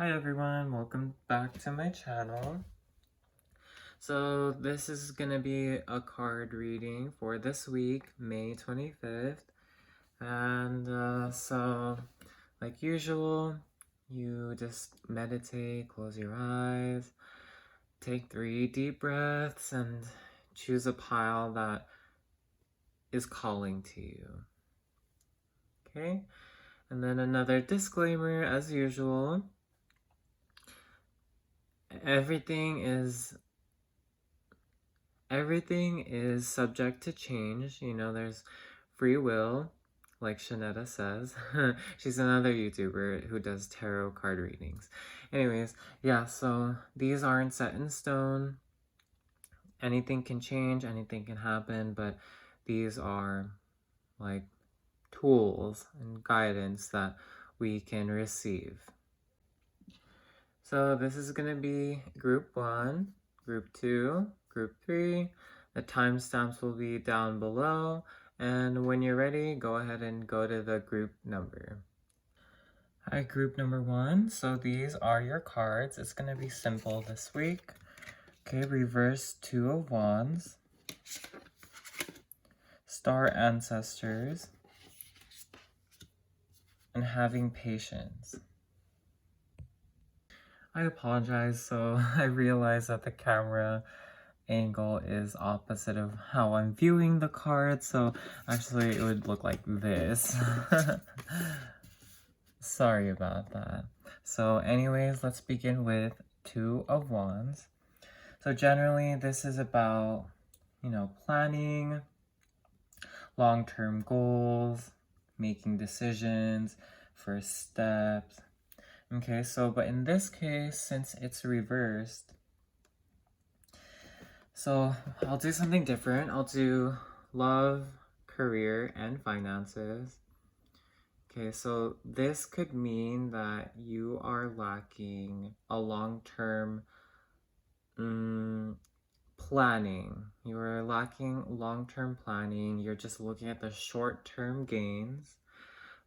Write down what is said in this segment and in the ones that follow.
Hi everyone, welcome back to my channel. So this is gonna be a card reading for this week, May 25th. And so, like usual, you just meditate, close your eyes, take 3 deep breaths, and choose a pile that is calling to you. Okay? And then another disclaimer, as usual. Everything is subject to change. You know, there's free will, like Shanetta says. She's another YouTuber who does tarot card readings. Anyways, yeah, so these aren't set in stone. Anything can change, anything can happen, but these are like tools and guidance that we can receive. So this is going to be group 1, group 2, group 3. The timestamps will be down below. And when you're ready, go ahead and go to the group number. Hi, group number 1. So these are your cards. It's going to be simple this week. Okay, reverse 2 of Wands. Star Ancestors. And having patience. I apologize, so I realized that the camera angle is opposite of how I'm viewing the card, so actually it would look like this. Sorry about that. So anyways, let's begin with 2 of Wands. So generally this is about, planning, long-term goals, making decisions, first steps. Okay, so but in this case, since it's reversed, so I'll do something different. I'll do love, career, and finances. Okay, so this could mean that you are lacking a long-term planning. You are lacking long-term planning. You're just looking at the short-term gains.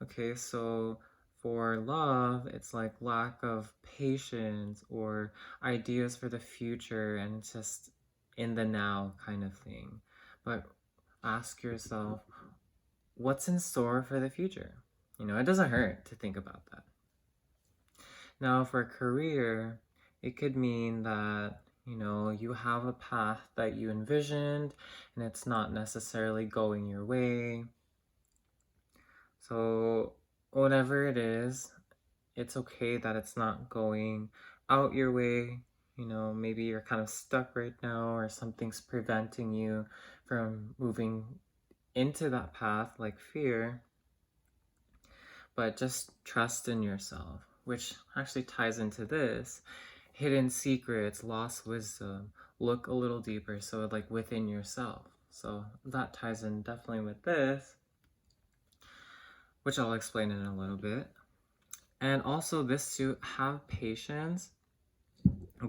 Okay, so for love, it's like lack of patience or ideas for the future, and it's just in the now kind of thing. But ask yourself, what's in store for the future? It doesn't hurt to think about that. Now for career, it could mean that, you have a path that you envisioned and it's not necessarily going your way. So whatever it is, it's okay that it's not going out your way. Maybe you're kind of stuck right now or something's preventing you from moving into that path, like fear. But just trust in yourself, which actually ties into this. Hidden secrets, lost wisdom, look a little deeper, so like within yourself. So that ties in definitely with this, which I'll explain in a little bit. And also this to have patience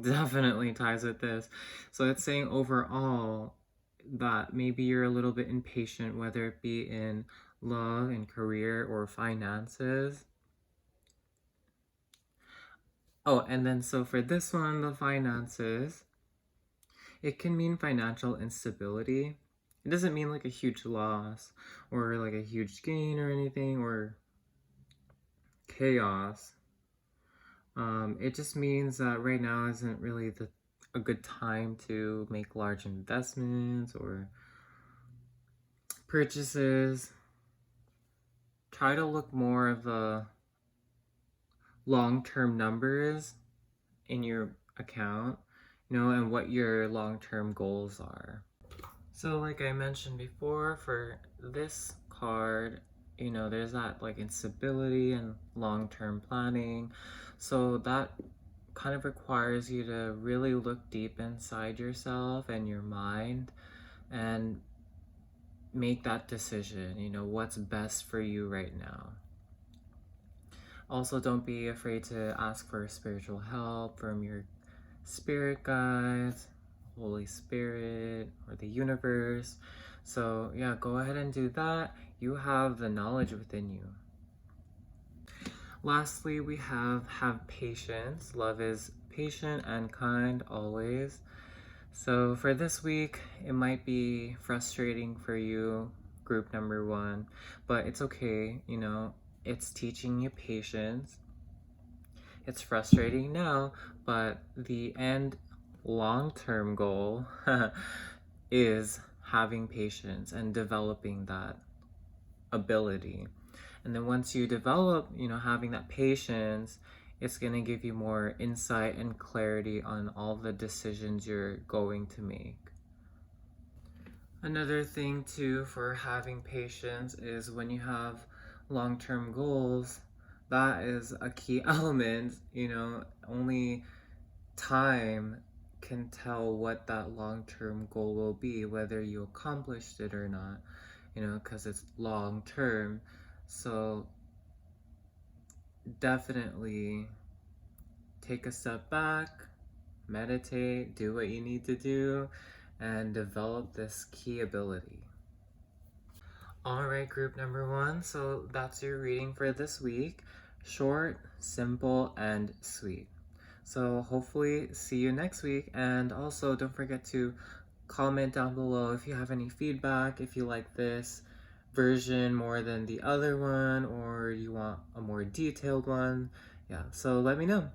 definitely ties with this. So it's saying overall that maybe you're a little bit impatient, whether it be in love and career or finances. Oh, and then so for this one, the finances, it can mean financial instability. It doesn't mean like a huge loss or like a huge gain or anything or chaos. It just means that right now isn't really a good time to make large investments or purchases. Try to look more of the long-term numbers in your account, and what your long-term goals are. So like I mentioned before, for this card, there's that like instability and long-term planning. So that kind of requires you to really look deep inside yourself and your mind and make that decision, what's best for you right now. Also, don't be afraid to ask for spiritual help from your spirit guides, Holy Spirit, or the universe. So yeah, go ahead and do that. You have the knowledge within you. Lastly, we have patience. Love is patient and kind always. So for this week, it might be frustrating for you, group number one, but it's okay, it's teaching you patience. It's frustrating now, but the end long-term goal is having patience and developing that ability. And then once you develop, having that patience, it's going to give you more insight and clarity on all the decisions you're going to make. Another thing too for having patience is when you have long-term goals, that is a key element, only time can tell what that long-term goal will be, whether you accomplished it or not, because it's long-term. So definitely take a step back, meditate, do what you need to do, and develop this key ability. Alright, group number one, so that's your reading for this week. Short, simple, and sweet. So hopefully see you next week, and also don't forget to comment down below if you have any feedback, if you like this version more than the other one, or you want a more detailed one. Yeah, so let me know.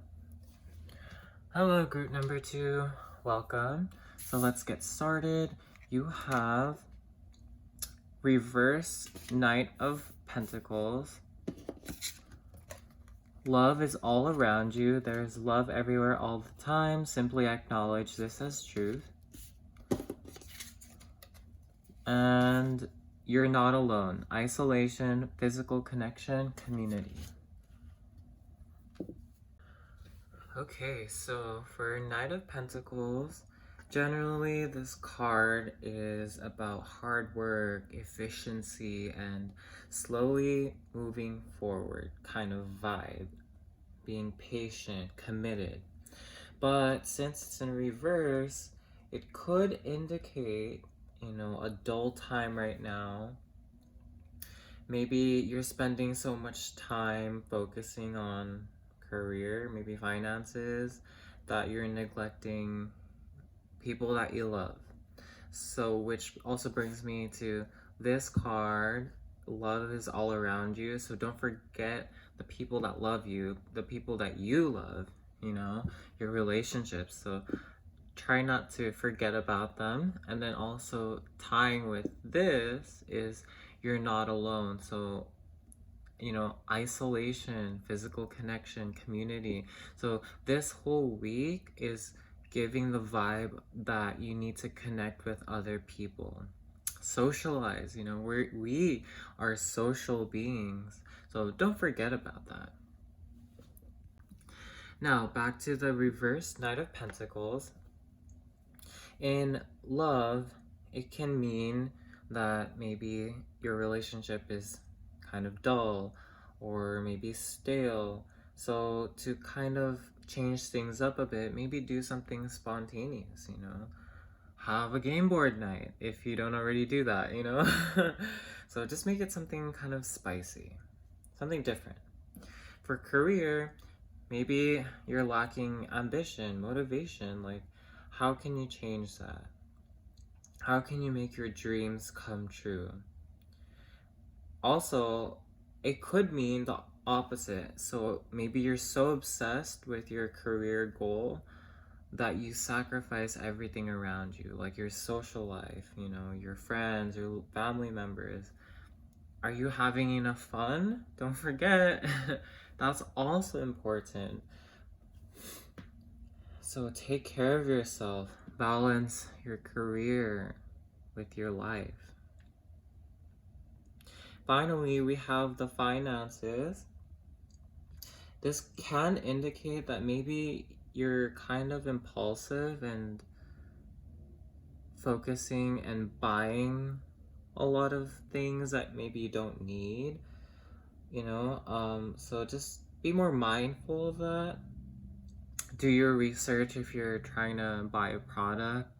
Hello, group number two, welcome. So let's get started. You have reverse Knight of Pentacles. Love is all around you. There's love everywhere all the time. Simply acknowledge this as truth. And you're not alone. Isolation, physical connection, community. Okay, so for Knight of Pentacles, generally this card is about hard work, efficiency, and slowly moving forward kind of vibe. Being patient, committed. But since it's in reverse, it could indicate, a dull time right now. Maybe you're spending so much time focusing on career, maybe finances, that you're neglecting people that you love. So, which also brings me to this card. Love is all around you, so don't forget the people that love you, the people that you love, your relationships. So try not to forget about them. And then also tying with this is you're not alone. So isolation, physical connection, community. So this whole week is giving the vibe that you need to connect with other people. Socialize, we are social beings. So don't forget about that. Now, back to the reverse Knight of Pentacles. In love, it can mean that maybe your relationship is kind of dull or maybe stale. So to kind of change things up a bit, maybe do something spontaneous, have a game board night if you don't already do that, So just make it something kind of spicy, something different. For career, maybe you're lacking ambition, motivation. Like, how can you change that? How can you make your dreams come true? Also, it could mean the opposite. So maybe you're so obsessed with your career goal that you sacrifice everything around you, like your social life, your friends, your family members. Are you having enough fun? Don't forget, that's also important. So take care of yourself, balance your career with your life. Finally, we have the finances. This can indicate that maybe you're kind of impulsive and focusing and buying a lot of things that maybe you don't need, so just be more mindful of that. Do your research if you're trying to buy a product.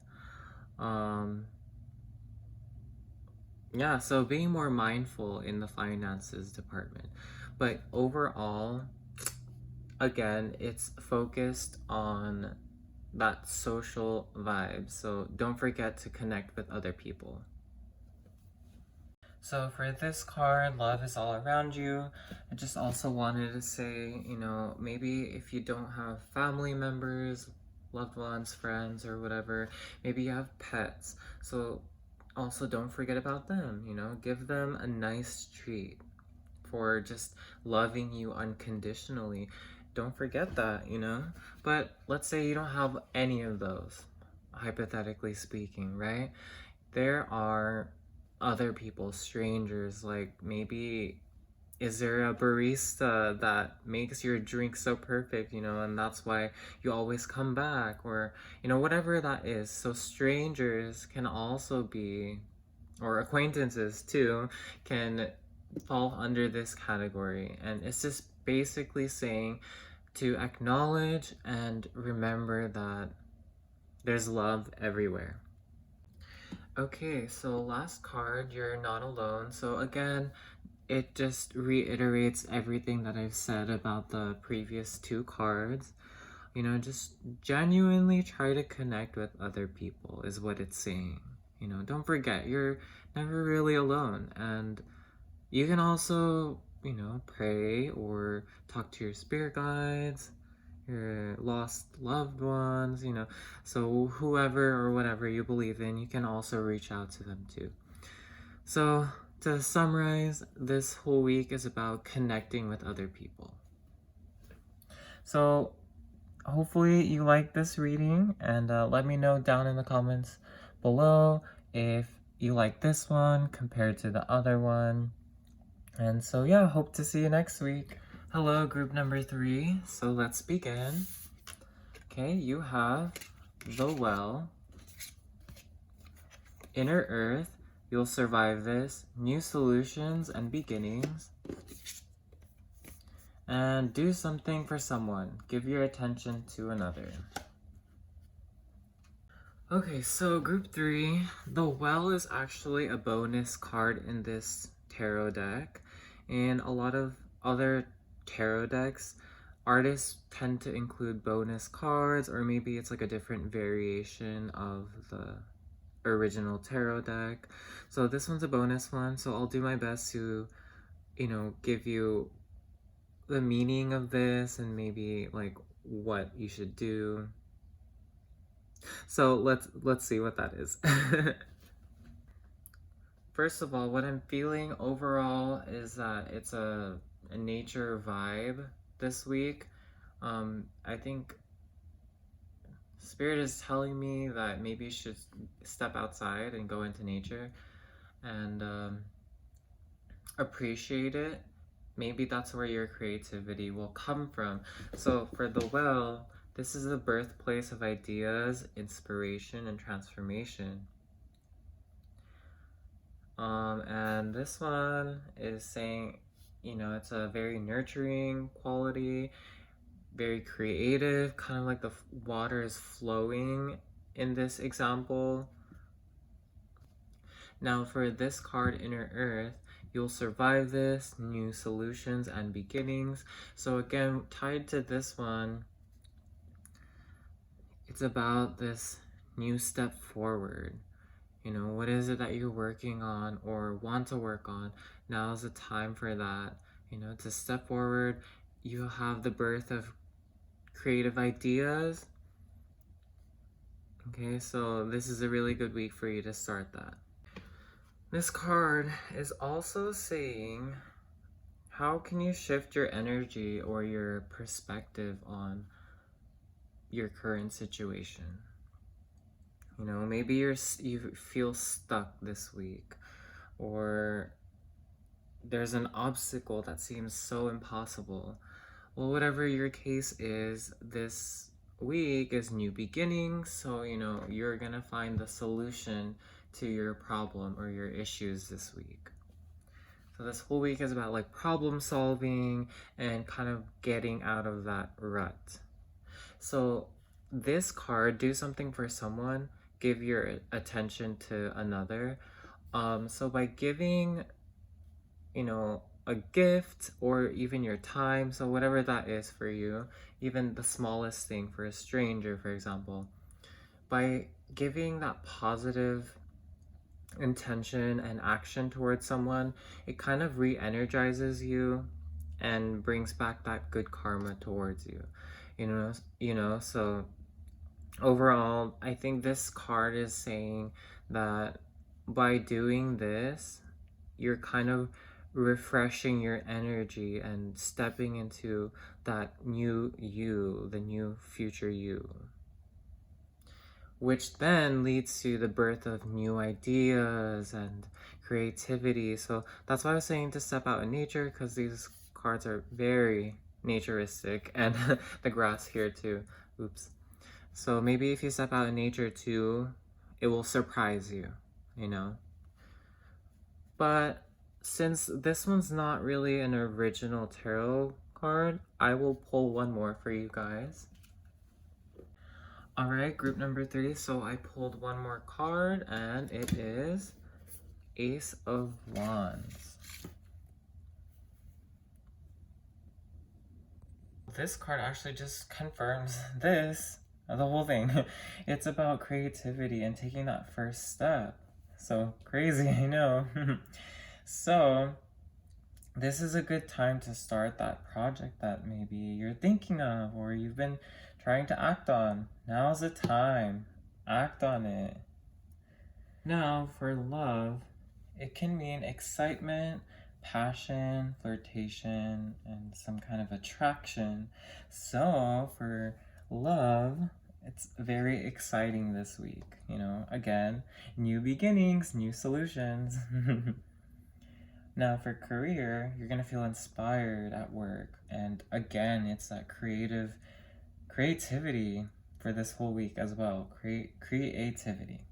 Yeah, so being more mindful in the finances department. But overall, again, it's focused on that social vibe. So don't forget to connect with other people. So for this card, love is all around you. I just also wanted to say, maybe if you don't have family members, loved ones, friends, or whatever, maybe you have pets. So also don't forget about them, give them a nice treat for just loving you unconditionally. Don't forget that, But let's say you don't have any of those, hypothetically speaking, right? There are other people, strangers, like maybe is there a barista that makes your drink so perfect, and that's why you always come back, or whatever that is. So strangers can also be, or acquaintances too, can fall under this category. And it's just basically saying to acknowledge and remember that there's love everywhere. Okay, so last card, you're not alone. So again, it just reiterates everything that I've said about the previous two cards. Just genuinely try to connect with other people is what it's saying. Don't forget, you're never really alone. And you can also, pray or talk to your spirit guides, your lost loved ones, So whoever or whatever you believe in, you can also reach out to them too. So to summarize, this whole week is about connecting with other people. So hopefully you like this reading, and let me know down in the comments below if you like this one compared to the other one. And so yeah, hope to see you next week. Hello, group number 3. So let's begin. Okay, you have the well, inner earth, you'll survive this, new solutions and beginnings, and do something for someone, give your attention to another. Okay, so group 3, the well is actually a bonus card in this tarot deck. In a lot of other tarot decks, artists tend to include bonus cards, or maybe it's like a different variation of the original tarot deck. So this one's a bonus one, so I'll do my best to, give you the meaning of this and maybe like what you should do. So let's see what that is. First of all, what I'm feeling overall is that it's a nature vibe this week. I think Spirit is telling me that maybe you should step outside and go into nature and appreciate it. Maybe that's where your creativity will come from. So for the well, this is the birthplace of ideas, inspiration, and transformation. And this one is saying, it's a very nurturing quality, very creative, kind of like the water is flowing in this example. Now for this card, Inner Earth, you'll survive this, new solutions and beginnings. So again, tied to this one, it's about this new step forward. What is it that you're working on or want to work on? Now is the time for that, to step forward. You have the birth of creative ideas. Okay, so this is a really good week for you to start that. This card is also saying, how can you shift your energy or your perspective on your current situation? Maybe you feel stuck this week, or there's an obstacle that seems so impossible. Well, whatever your case is, this week is new beginnings, so you're gonna find the solution to your problem or your issues this week. So this whole week is about like problem solving and kind of getting out of that rut. So this card, do something for someone, give your attention to another. So by giving, a gift or even your time. So whatever that is for you, even the smallest thing for a stranger, for example, by giving that positive intention and action towards someone, it kind of re-energizes you and brings back that good karma towards you. So overall, I think this card is saying that by doing this, you're kind of refreshing your energy and stepping into that new you, the new future you, which then leads to the birth of new ideas and creativity. So that's why I was saying to step out in nature, because these cards are very naturistic, and the grass here too. Oops. So maybe if you step out in nature too, it will surprise you, you know? But since this one's not really an original tarot card, I will pull one more for you guys. Alright, group number 3. So I pulled one more card, and it is Ace of Wands. This card actually just confirms this, the whole thing. It's about creativity and taking that first step. So crazy, I know. So this is a good time to start that project that maybe you're thinking of or you've been trying to act on. Now's the time. Act on it. Now, for love, it can mean excitement, passion, flirtation, and some kind of attraction. So, for love, it's very exciting this week. Again, new beginnings, new solutions. Now, for career, you're gonna feel inspired at work. And again, it's that creativity for this whole week as well. Creativity.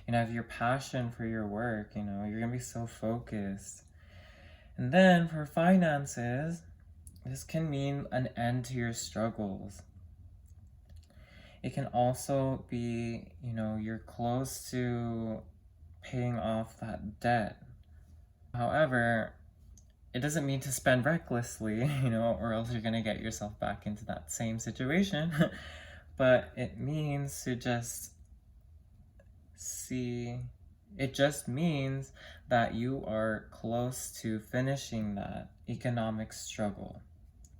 If your passion for your work, you're gonna be so focused. And then for finances, this can mean an end to your struggles. It can also be, you're close to paying off that debt. However, it doesn't mean to spend recklessly, or else you're gonna get yourself back into that same situation. But it means to just it just means that you are close to finishing that economic struggle.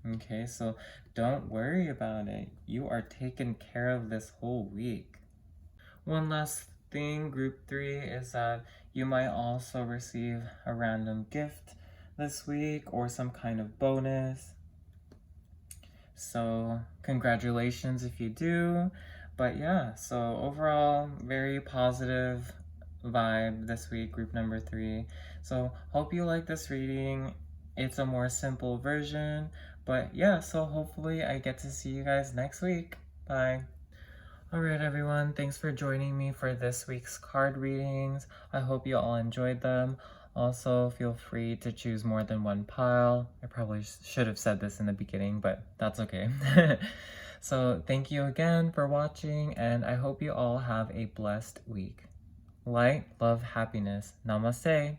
Okay, so don't worry about it. You are taken care of this whole week. One last thing, group 3, is that you might also receive a random gift this week or some kind of bonus. So congratulations if you do. But yeah, so overall, very positive vibe this week, group number 3. So hope you like this reading. It's a more simple version. But yeah, so hopefully I get to see you guys next week. Bye. Alright everyone, thanks for joining me for this week's card readings. I hope you all enjoyed them. Also, feel free to choose more than one pile. I probably should have said this in the beginning, but that's okay. So thank you again for watching, and I hope you all have a blessed week. Light, love, happiness. Namaste.